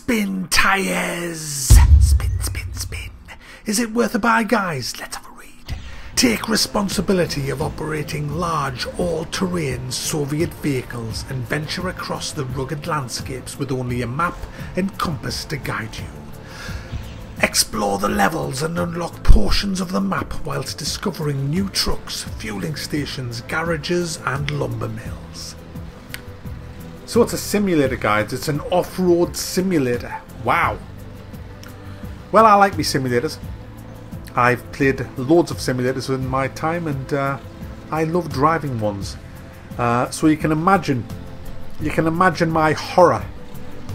Spin tires! Spin, spin, spin. Is it worth a buy, guys? Let's have a read. Take responsibility of operating large, all-terrain Soviet vehicles and venture across the rugged landscapes with only a map and compass to guide you. Explore the levels and unlock portions of the map whilst discovering new trucks, fueling stations, garages and lumber mills. So it's a simulator, guys. It's an off-road simulator. Wow. Well, I like me simulators. I've played loads of simulators in my time, and I love driving ones. So you can imagine my horror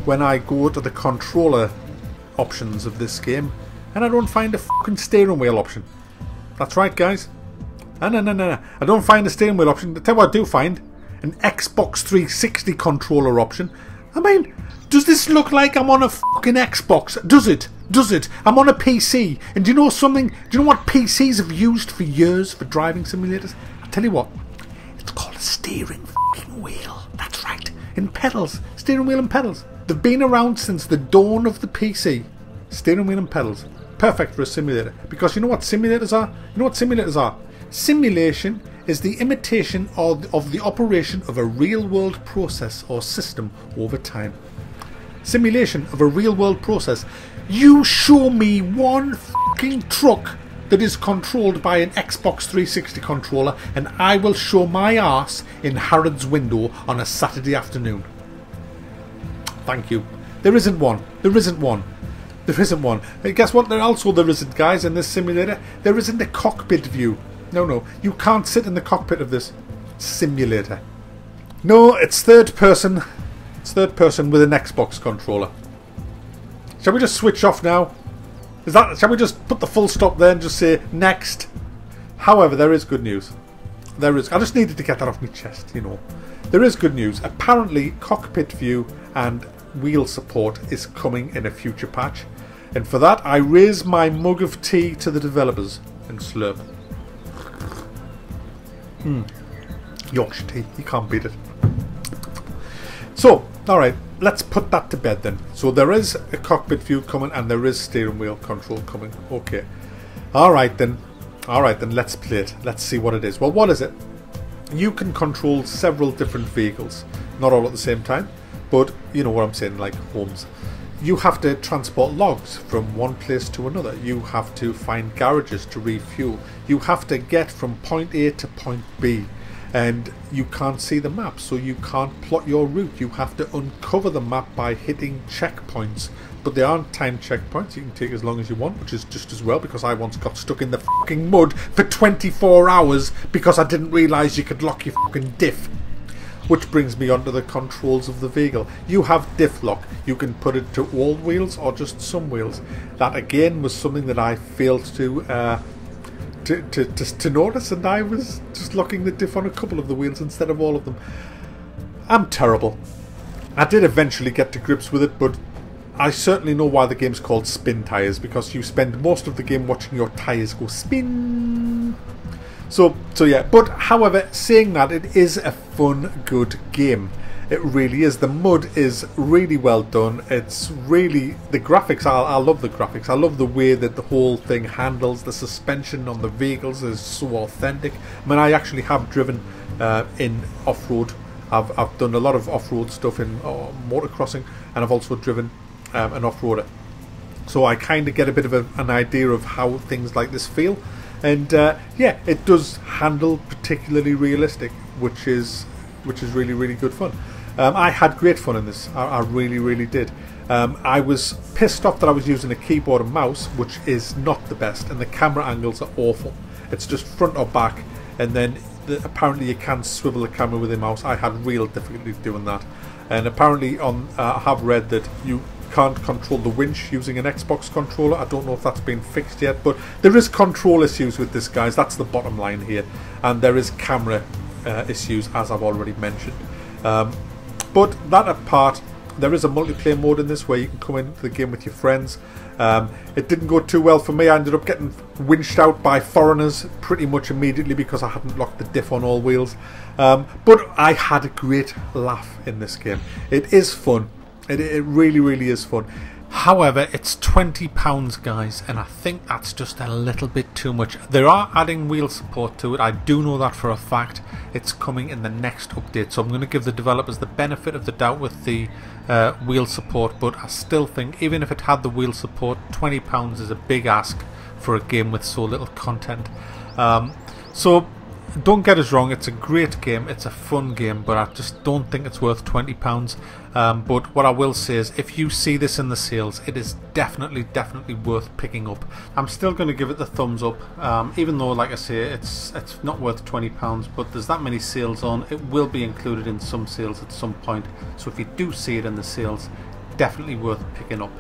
when I go to the controller options of this game and I don't find a fucking steering wheel option. That's right, guys. No. I don't find a steering wheel option. Tell you what I do find: an Xbox 360 controller option. I mean, does this look like I'm on a fucking Xbox? Does it? Does it? I'm on a PC. And do you know something? Do you know what PCs have used for years for driving simulators? I'll tell you what. It's called a steering fucking wheel. That's right. And pedals. Steering wheel and pedals. They've been around since the dawn of the PC. Steering wheel and pedals. Perfect for a simulator. Because you know what simulators are? You know what simulators are? Simulation is the imitation of the operation of a real-world process or system over time. Simulation of a real-world process. You show me one fucking truck that is controlled by an Xbox 360 controller and I will show my arse in Harrods window on a Saturday afternoon. Thank you. There isn't one. There isn't one. There isn't one. And guess what? There isn't, guys, in this simulator. There isn't a cockpit view. No. You can't sit in the cockpit of this simulator. No, it's third person. It's third person with an Xbox controller. Shall we just switch off now? Shall we just put the full stop there and just say next? However, there is good news. I just needed to get that off my chest, you know. There is good news. Apparently, cockpit view and wheel support is coming in a future patch. And for that, I raise my mug of tea to the developers and slurp. Yorkshire tea. You can't beat it. So, alright, let's put that to bed then. So there is a cockpit view coming and there is steering wheel control coming. Okay. Alright then, let's play it. Let's see what it is. Well, what is it? You can control several different vehicles. Not all at the same time, but you know what I'm saying, like homes. You have to transport logs from one place to another. You have to find garages to refuel. You have to get from point A to point B. And you can't see the map, so you can't plot your route. You have to uncover the map by hitting checkpoints. But they aren't timed checkpoints. You can take as long as you want, which is just as well, because I once got stuck in the fucking mud for 24 hours because I didn't realise you could lock your fucking diff. Which brings me on to the controls of the vehicle. You have diff lock. You can put it to all wheels or just some wheels. That again was something that I failed to notice, and I was just locking the diff on a couple of the wheels instead of all of them. I'm terrible. I did eventually get to grips with it, but I certainly know why the game's called Spin Tires, because you spend most of the game watching your tyres go spin. So yeah, but however, saying that, it is a fun, good game. It really is. The mud is really well done. It's really, the graphics, I love the graphics. I love the way that the whole thing handles. The suspension on the vehicles is so authentic. I mean, I actually have driven in off-road. I've done a lot of off-road stuff in motocrossing, and I've also driven an off-roader. So I kind of get a bit of an idea of how things like this feel. And yeah, it does handle particularly realistic, which is really, really good fun. I had great fun in this. I really did. I was pissed off that I was using a keyboard and mouse, which is not the best, and the camera angles are awful. It's just front or back, and then apparently you can swivel the camera with a mouse. I had real difficulty doing that, and apparently I have read that you can't control the winch using an Xbox controller. I don't know if that's been fixed yet, but there is control issues with this, guys. That's the bottom line here, and there is camera issues, as I've already mentioned. But that apart, there is a multiplayer mode in this where you can come into the game with your friends. It didn't go too well for me. I ended up getting winched out by foreigners pretty much immediately because I hadn't locked the diff on all wheels. But I had a great laugh in this game. It is fun. It really, really is fun. However, it's £20, guys, and I think that's just a little bit too much. They are adding wheel support to it. I do know that for a fact. It's coming in the next update, so I'm going to give the developers the benefit of the doubt with the wheel support, but I still think even if it had the wheel support, £20 is a big ask for a game with so little content. So don't get us wrong, it's a great game, it's a fun game, but I just don't think it's worth £20. But what I will say is, if you see this in the sales, it is definitely worth picking up. I'm still going to give it the thumbs up, even though, like I say, it's not worth £20, but there's that many sales on. It will be included in some sales at some point, so if you do see it in the sales, definitely worth picking up.